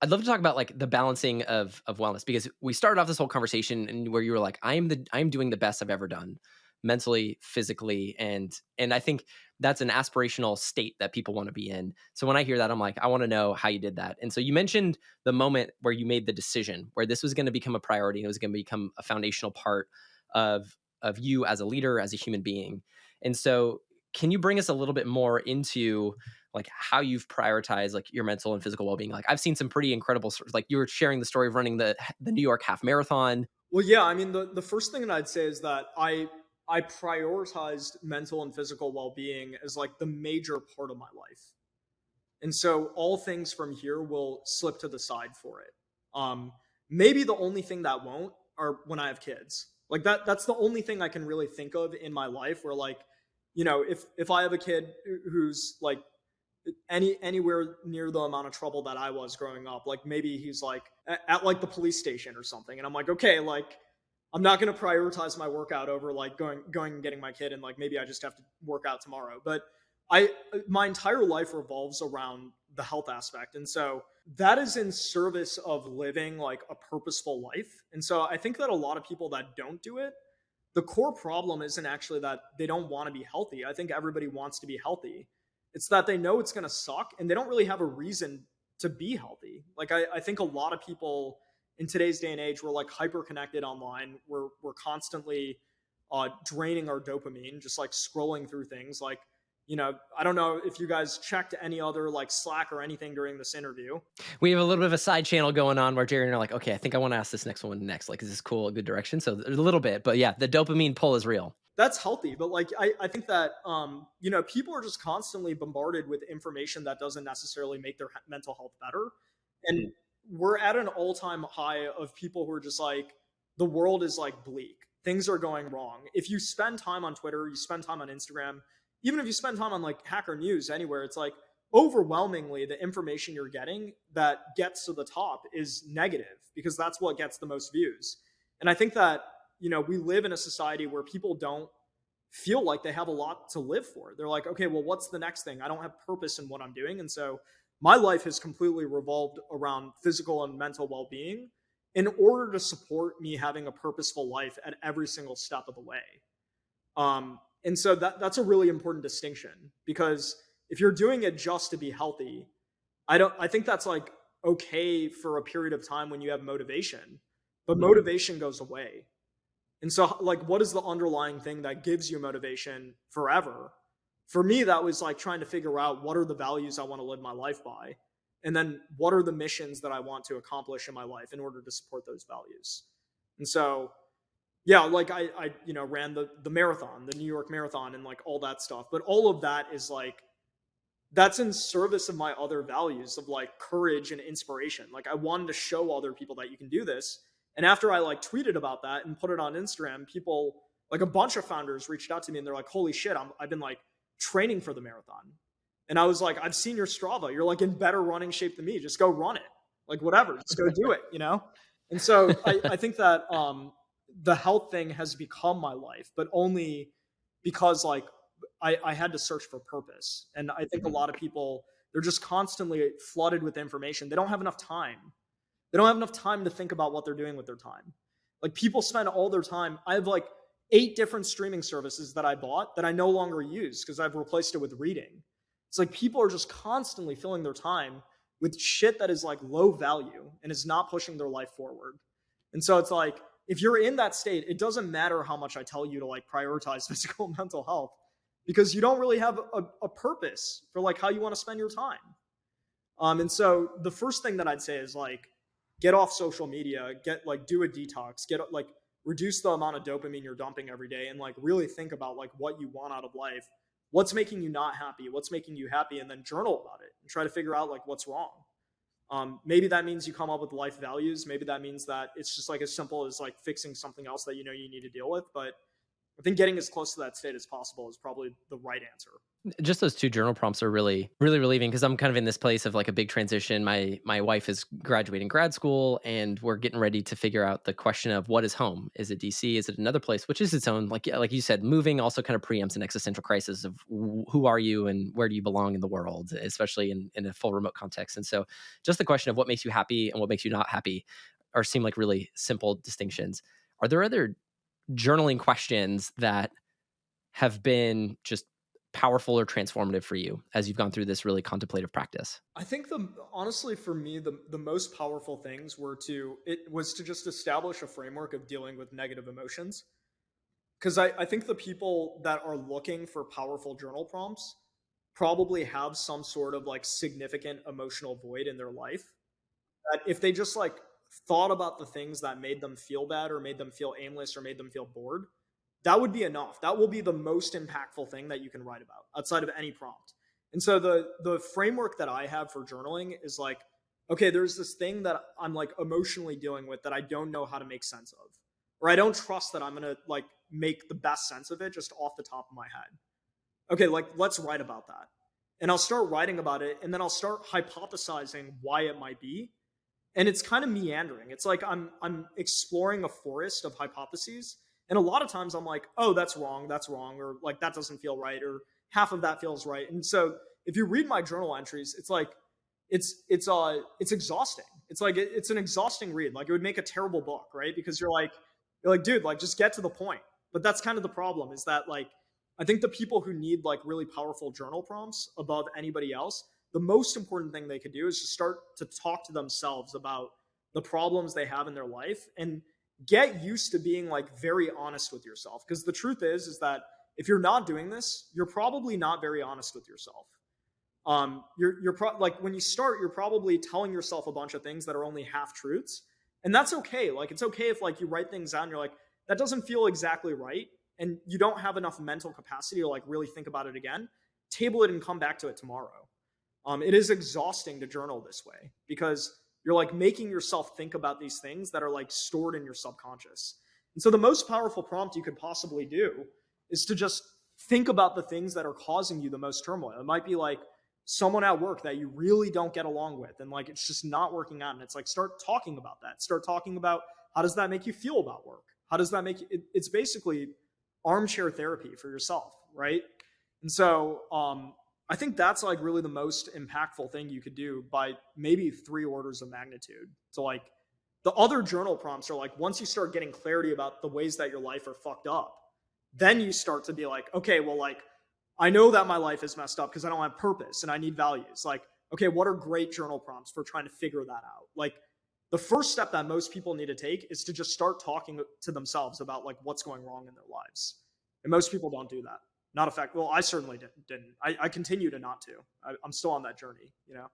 I'd love to talk about like the balancing of wellness, because we started off this whole conversation and where you were like, I'm doing the best I've ever done mentally, physically, and I think that's an aspirational state that people want to be in. So when I hear that, I'm like, I want to know how you did that. And so you mentioned the moment where you made the decision where this was going to become a priority and it was going to become a foundational part of you as a leader, as a human being. And so can you bring us a little bit more into like how you've prioritized like your mental and physical well-being? Like I've seen some pretty incredible like you were sharing the story of running the New York half marathon. Well, yeah, I mean, the first thing that I'd say is that I prioritized mental and physical well-being as like the major part of my life. And so all things from here will slip to the side for it. Um, Maybe the only thing that won't are when I have kids. Like that's the only thing I can really think of in my life where like, if I have a kid who's like anywhere near the amount of trouble that I was growing up, like maybe he's like at like the police station or something, and I'm like, okay, like I'm not going to prioritize my workout over like going and getting my kid, and like maybe I just have to work out tomorrow. But I my entire life revolves around the health aspect, and so that is in service of living like a purposeful life. And so I think that a lot of people that don't do it, the core problem isn't actually that they don't want to be healthy. I think everybody wants to be healthy. It's that they know it's going to suck and they don't really have a reason to be healthy. Like I think a lot of people in today's day and age, we're like hyper connected online. We're constantly draining our dopamine, just like scrolling through things. Like, I don't know if you guys checked any other like Slack or anything during this interview. We have a little bit of a side channel going on where Jerry and I are like, okay, I think I want to ask this next one next. Like, is this cool? A good direction? So there's a little bit, but yeah, the dopamine pull is real. That's healthy, but like I think that people are just constantly bombarded with information that doesn't necessarily make their mental health better. And we're at an all-time high of people who are just like, the world is like bleak, things are going wrong. If you spend time on Twitter, you spend time on Instagram, even if you spend time on like Hacker News, anywhere, it's like overwhelmingly the information you're getting that gets to the top is negative because that's what gets the most views. And I think that we live in a society where people don't feel like they have a lot to live for. They're like, okay, well, what's the next thing? I don't have purpose in what I'm doing. And so my life has completely revolved around physical and mental well-being in order to support me having a purposeful life at every single step of the way. And so that's a really important distinction, because if you're doing it just to be healthy, I think that's like okay for a period of time when you have motivation, but motivation goes away. And so, like, what is the underlying thing that gives you motivation forever? For me, that was like trying to figure out what are the values I want to live my life by, and then what are the missions that I want to accomplish in my life in order to support those values. And so, yeah, like I ran the marathon, the New York Marathon, and like all that stuff. But all of that is like that's in service of my other values of like courage and inspiration. Like I wanted to show other people that you can do this. And after I like tweeted about that and put it on Instagram, people, like a bunch of founders reached out to me and they're like, holy shit, I've been like training for the marathon. And I was like, I've seen your Strava. You're like in better running shape than me. Just go run it. Like whatever, just go do it. And so I think that the health thing has become my life, but only because like I had to search for purpose. And I think a lot of people, they're just constantly flooded with information. They don't have enough time. They don't have enough time to think about what they're doing with their time. Like people spend all their time. I have like 8 different streaming services that I bought that I no longer use because I've replaced it with reading. It's like people are just constantly filling their time with shit that is like low value and is not pushing their life forward. And so it's like, if you're in that state, it doesn't matter how much I tell you to like prioritize physical and mental health, because you don't really have a purpose for like how you want to spend your time. And so the first thing that I'd say is like, get off social media, do a detox, reduce the amount of dopamine you're dumping every day, and like really think about like what you want out of life, what's making you not happy, what's making you happy, and then journal about it and try to figure out like what's wrong. Maybe that means you come up with life values. Maybe that means that it's just like as simple as like fixing something else that you need to deal with. But I think getting as close to that state as possible is probably the right answer. Just those 2 journal prompts are really, really relieving because I'm kind of in this place of like a big transition. My wife is graduating grad school, and we're getting ready to figure out the question of what is home? Is it DC? Is it another place? Which is its own, like, yeah, like you said, moving also kind of preempts an existential crisis of who are you and where do you belong in the world, especially in a full remote context. And so just the question of what makes you happy and what makes you not happy are seem like really simple distinctions. Are there other journaling questions that have been just powerful or transformative for you as you've gone through this really contemplative practice? I think the honestly for me the most powerful things was to just establish a framework of dealing with negative emotions. Because I think the people that are looking for powerful journal prompts probably have some sort of like significant emotional void in their life. That if they just like thought about the things that made them feel bad or made them feel aimless or made them feel bored, that would be enough. That will be the most impactful thing that you can write about outside of any prompt. And so the framework that I have for journaling is like, okay, there's this thing that I'm like emotionally dealing with that I don't know how to make sense of, or I don't trust that I'm gonna like make the best sense of it just off the top of my head. Okay, like let's write about that. And I'll start writing about it, and then I'll start hypothesizing why it might be, and it's kind of meandering. It's like I'm exploring a forest of hypotheses, and a lot of times I'm like, oh, that's wrong, or like that doesn't feel right, or half of that feels right. And so if you read my journal entries, it's like it's exhausting. It's like it's an exhausting read. Like it would make a terrible book, right? Because you're like, dude, like just get to the point. But that's kind of the problem is that like I think the people who need like really powerful journal prompts above anybody else, the most important thing they could do is just start to talk to themselves about the problems they have in their life and get used to being like very honest with yourself. Because the truth is that if you're not doing this, you're probably not very honest with yourself. Like when you start, you're probably telling yourself a bunch of things that are only half truths, and that's okay. Like it's okay if like you write things down, and you're like that doesn't feel exactly right, and you don't have enough mental capacity to like really think about it again. Table it and come back to it tomorrow. It is exhausting to journal this way because you're like making yourself think about these things that are like stored in your subconscious. And so the most powerful prompt you could possibly do is to just think about the things that are causing you the most turmoil. It might be like someone at work that you really don't get along with and like it's just not working out. And it's like start talking about that. Start talking about how does that make you feel about work? How does that make you it's basically armchair therapy for yourself, right? And so I think that's like really the most impactful thing you could do by maybe 3 orders of magnitude. So like the other journal prompts are like once you start getting clarity about the ways that your life are fucked up, then you start to be like, okay, well, like I know that my life is messed up because I don't have purpose and I need values. Like, okay, what are great journal prompts for trying to figure that out? Like the first step that most people need to take is to just start talking to themselves about like what's going wrong in their lives. And most people don't do that. Not effective. Well, I certainly didn't. I continue to not to. I'm still on that journey, you know?